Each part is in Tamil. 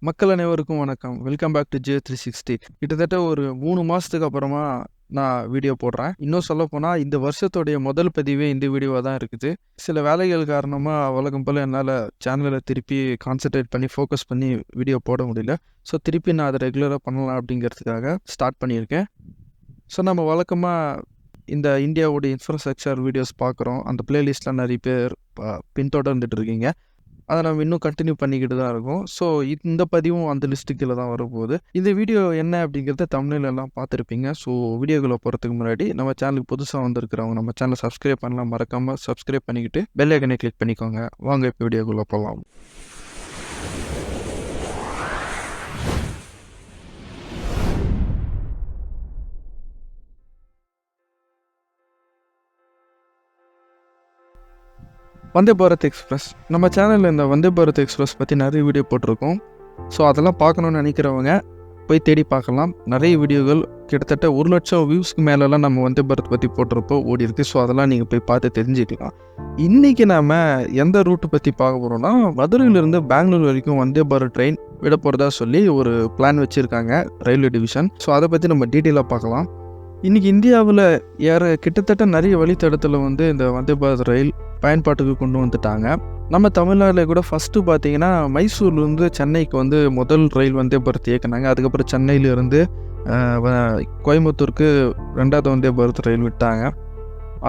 மக்கள் அனைவருக்கும் வணக்கம். Welcome back to J360. கிட்டத்தட்ட ஒரு 3 மாசத்துக்கு அப்புறமா நான் வீடியோ போடுறேன். இன்னும் சொல்லப்போனால் இந்த வருஷத்துடைய முதல் பதிவே இந்த வீடியோவாக தான் இருக்குது. சில வேலைகள் காரணமாக வழக்கம் போல் என்னால் சேனலை திருப்பி கான்சென்ட்ரேட் பண்ணி ஃபோக்கஸ் பண்ணி வீடியோ போட முடியல. ஸோ திருப்பி நான் அதை ரெகுலராக பண்ணலாம் அப்படிங்கிறதுக்காக ஸ்டார்ட் பண்ணியிருக்கேன். ஸோ நம்ம வழக்கமாக இந்த இந்தியாவோட இன்ஃப்ராஸ்ட்ரக்சர் வீடியோஸ் பார்க்குறோம். அந்த பிளேலிஸ்ட்டில் நிறைய பேர் பின்தொடர்ந்துட்டு இருக்கீங்க. அதை நம்ம இன்னும் கண்டினியூ பண்ணிக்கிட்டு தான் இருக்கோம். ஸோ இந்த பதிவும் அந்த லிஸ்ட்டு கீழே தான் வரப்போகுது. இந்த வீடியோ என்ன அப்படிங்கிறத தம்ப்நெயில் எல்லாம் பார்த்துருப்பீங்க. ஸோ வீடியோக்குள்ளே போகிறதுக்கு முன்னாடி நம்ம சேனலுக்கு புதுசாக வந்திருக்கிறவங்க நம்ம சேனலை சப்ஸ்கிரைப் பண்ணலாம், மறக்காமல் சப்ஸ்கிரைப் பண்ணிக்கிட்டு பெல் ஐக்கனை கிளிக் பண்ணிக்கோங்க. வாங்க இப்போ வீடியோக்குள்ளே போகலாம். வந்தே பாரத் எக்ஸ்பிரஸ் நம்ம சேனலில் இந்த வந்தே பாரத் எக்ஸ்பிரஸ் பற்றி நிறைய வீடியோ போட்டிருக்கோம். ஸோ அதெல்லாம் பார்க்கணுன்னு நினைக்கிறவங்க போய் தேடி பார்க்கலாம். நிறைய வீடியோகள் கிட்டத்தட்ட 1,00,000 வியூஸ்க்கு மேலெலாம் நம்ம வந்தே பாரத் பற்றி போட்டிருப்போ ஓடி இருக்குது. ஸோ அதெல்லாம் நீங்கள் போய் பார்த்து தெரிஞ்சுக்கலாம். இன்றைக்கி நாம் எந்த ரூட்டு பற்றி பார்க்க போகிறோம்னா, மதுரையிலேருந்து பெங்களூர் வரைக்கும் வந்தே பாரத் ட்ரெயின் விட போகிறதா சொல்லி ஒரு பிளான் வச்சுருக்காங்க ரயில்வே டிவிஷன். ஸோ அதை பற்றி நம்ம டீட்டெயிலாக பார்க்கலாம். இன்றைக்கி இந்தியாவில் கிட்டத்தட்ட நிறைய வழித்தடத்தில் இந்த வந்தே பாரத் ரயில் பயன்பாட்டுக்கு கொண்டு வந்துட்டாங்க. நம்ம தமிழ்நாட்டில் கூட ஃபஸ்ட்டு பார்த்தீங்கன்னா மைசூர்லேருந்து சென்னைக்கு முதல் ரயில் வந்தே பாரத் இயக்குனாங்க. அதுக்கப்புறம் சென்னையிலேருந்து கோயம்புத்தூருக்கு 2வது வந்தே பாரத் ரயில் விட்டாங்க.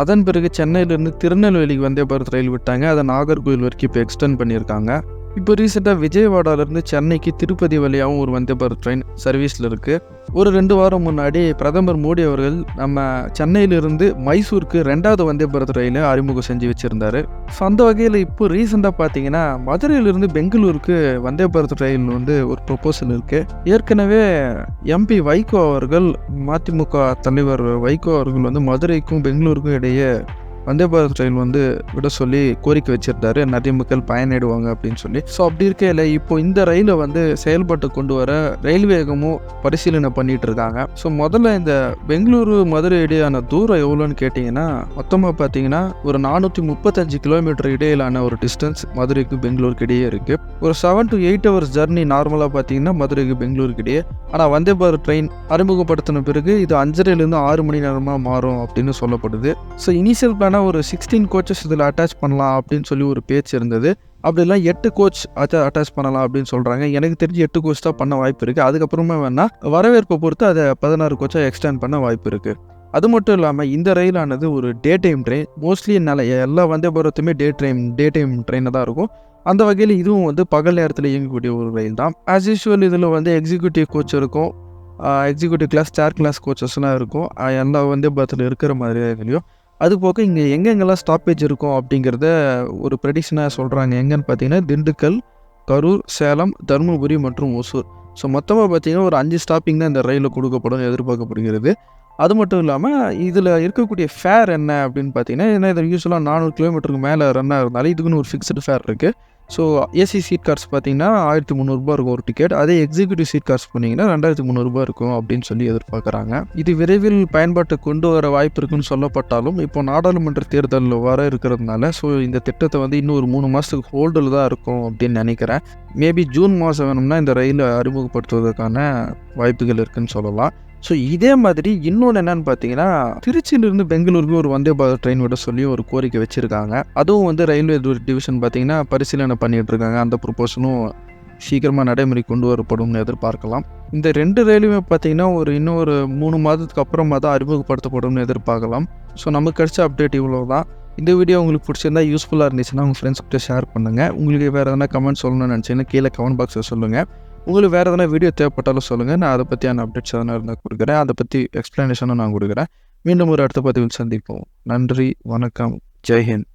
அதன் பிறகு சென்னையிலேருந்து திருநெல்வேலிக்கு வந்தே பாரத் ரயில் விட்டாங்க. அதை நாகர்கோவில் வரைக்கும் இப்போ எக்ஸ்டெண்ட் பண்ணியிருக்காங்க. இப்போ ரீசெண்டாக விஜயவாடாலேருந்து சென்னைக்கு திருப்பதி வழியாகவும் ஒரு வந்தே பாரத் ட்ரெயின் சர்வீஸில் இருக்குது. ஒரு 2 வாரம் முன்னாடி பிரதமர் மோடி அவர்கள் நம்ம சென்னையிலிருந்து மைசூருக்கு 2வது வந்தே பாரத் ரயிலை அறிமுகம் செஞ்சு வச்சுருந்தார். ஸோ அந்த வகையில் இப்போ ரீசெண்டாக பார்த்தீங்கன்னா மதுரையிலிருந்து பெங்களூருக்கு வந்தே பாரத் ரயில் ஒரு ப்ரொப்போசல் இருக்குது. ஏற்கனவே எம்பி வைகோ அவர்கள், மதிமுக தலைவர் வைகோ அவர்கள் மதுரைக்கும் பெங்களூருக்கும் இடையே வந்தே பாரத் ரயில் விட சொல்லி கோரிக்கை வச்சிருந்தாரு, நிறைய மக்கள் பயனடைவாங்க அப்படின்னு சொல்லி. ஸோ அப்படி இருக்கையில் இப்போ இந்த ரயிலை செயல்பட்டு கொண்டு வர ரயில்வேகமும் பரிசீலனை பண்ணிட்டு இருக்காங்க. ஸோ முதல்ல இந்த பெங்களூரு மதுரை இடையான தூரம் எவ்வளோன்னு கேட்டிங்கன்னா, மொத்தமாக பார்த்தீங்கன்னா ஒரு 435 கிலோமீட்டர் இடையிலான ஒரு டிஸ்டன்ஸ் மதுரைக்கு பெங்களூருக்கு இடையே இருக்குது. ஒரு 7 to 8 hours ஜர்னி நார்மலாக பார்த்தீங்கன்னா மதுரைக்கு பெங்களூருக்கு இடையே. ஆனால் வந்தே பாரத் ட்ரெயின் அறிமுகப்படுத்தின பிறகு இது 5:30லேருந்து 6 மணி நேரமாக மாறும் அப்படின்னு சொல்லப்படுது. ஸோ இனிஷியல் பிளானாக ஒரு 16 கோச்சஸ் இதில் அட்டாச் பண்ணலாம் அப்படின்னு சொல்லி ஒரு பேச்சு இருந்தது. அப்படிலாம் 8 கோச் அட்டாச் பண்ணலாம் அப்படின்னு சொல்கிறாங்க. எனக்கு தெரிஞ்சு 8 கோச் தான் பண்ண வாய்ப்பு இருக்குது. அதுக்கப்புறமா வேணால் வரவேற்பை பொறுத்து அதை 16 கோச்சாக எக்ஸ்டெண்ட் பண்ண வாய்ப்பு இருக்குது. அது மட்டும் இல்லாமல் இந்த ரயிலானது ஒரு டே டைம் ட்ரெயின். மோஸ்ட்லி எல்லா வந்தே பாரத்துமே டே டைம் ட்ரெயினாக தான் இருக்கும். அந்த வகையில் இதுவும் பகல் நேரத்தில் இயங்கக்கூடிய ஒரு ரயில் தான். ஆஸ் யூஷுவல் இதில் எக்ஸிக்யூட்டிவ் கோச் இருக்கும், எக்ஸிக்யூட்டிவ் கிளாஸ், ஸ்டார் கிளாஸ் கோச்சஸ்லாம் இருக்கும். எல்லா வந்தே பாரத்தில் இருக்கிற மாதிரி இதுலையும். அது போக இங்கே எங்கெங்கெல்லாம் ஸ்டாப்பேஜ் இருக்கும் அப்படிங்கிறத ஒரு ப்ரெடிக்ஷனாக சொல்கிறாங்க. எங்கன்னு பார்த்தீங்கன்னா திண்டுக்கல், கரூர், சேலம், தருமபுரி மற்றும் ஒசூர். ஸோ மொத்தமாக பார்த்தீங்கன்னா ஒரு 5 ஸ்டாப்பிங் தான் இந்த ரயிலில் கொடுக்கப்படும் எதிர்பார்க்கப்படுகிறது. அது மட்டும் இல்லாமல் இதில் இருக்கக்கூடிய ஃபேர் என்ன அப்படின்னு பார்த்தீங்கன்னா, ஏன்னா இதில் யூஸ்வலாக 400 கிலோமீட்டருக்கு மேலே ரன் ஆகிறதுனால இதுக்குன்னு ஒரு ஃபிக்ஸ்டு ஃபேர் இருக்குது. ஸோ ஏசி சீட் கார்ஸ் பார்த்தீங்கன்னா 1,300 இருக்கும் ஒரு டிக்கெட். அதே எக்ஸிக்யூட்டிவ் சீட் கார்ஸ் போனீங்கன்னா 2,300 இருக்கும் அப்படின்னு சொல்லி எதிர்பார்க்குறாங்க. இது விரைவில் பயன்பாட்டை கொண்டு வர வாய்ப்பு இருக்குன்னு சொல்லப்பட்டாலும் இப்போ நாடாளுமன்ற தேர்தல் வர இருக்கிறதுனால ஸோ இந்த திட்டத்தை இன்னும் ஒரு 3 மாதத்துக்கு ஹோல்டில் தான் இருக்கும் அப்படின்னு நினைக்கிறேன். மேபி ஜூன் மாதம் வேணும்னா இந்த ரயிலை அறிமுகப்படுத்துவதற்கான வாய்ப்புகள் இருக்குதுன்னு சொல்லலாம். ஸோ இதே மாதிரி இன்னொன்று என்னன்னு பார்த்தீங்கன்னா, திருச்சியிலிருந்து பெங்களூருக்கு ஒரு வந்தே பாரத் ட்ரெயின் விட சொல்லி ஒரு கோரிக்கை வச்சுருக்காங்க. அதுவும் ரயில்வே டிவிஷன் பார்த்தீங்கன்னா பரிசீலனை பண்ணிகிட்டு இருக்காங்க. அந்த ப்ரொப்போசலும் சீக்கிரமாக நடைமுறை கொண்டு வரப்படும்னு எதிர்பார்க்கலாம். இந்த 2 ரயிலுமே பார்த்தீங்கன்னா இன்னும் ஒரு 3 மாதத்துக்கு அப்புறமா தான் அறிமுகப்படுத்தப்படும்னு எதிர்பார்க்கலாம். ஸோ நமக்கு கிடைச்ச அப்டேட் இவ்வளோ தான். இந்த வீடியோ உங்களுக்கு பிடிச்சிருந்தா, யூஸ்ஃபுல்லாக இருந்துச்சுன்னா உங்கள் ஃப்ரெண்ட்ஸ்கிட்ட ஷேர் பண்ணுங்கள். உங்களுக்கு வேறு எதனா கமெண்ட் சொல்லணும்னு நினச்சிங்கன்னா கீழே கமெண்ட் பாக்ஸில் சொல்லுங்கள். உங்களுக்கு வேறு எதனா வீடியோ தேவைப்பட்டாலும் சொல்லுங்கள். நான் அதை பற்றியான அப்டேட்ஸ் எதனா இருந்தால் கொடுக்குறேன். அதை பற்றி எக்ஸ்ப்ளனேஷனும் நான் கொடுக்குறேன். மீண்டும் ஒரு அடுத்த பதிவில் சந்திப்போம். நன்றி, வணக்கம், ஜெய்ஹிந்த்.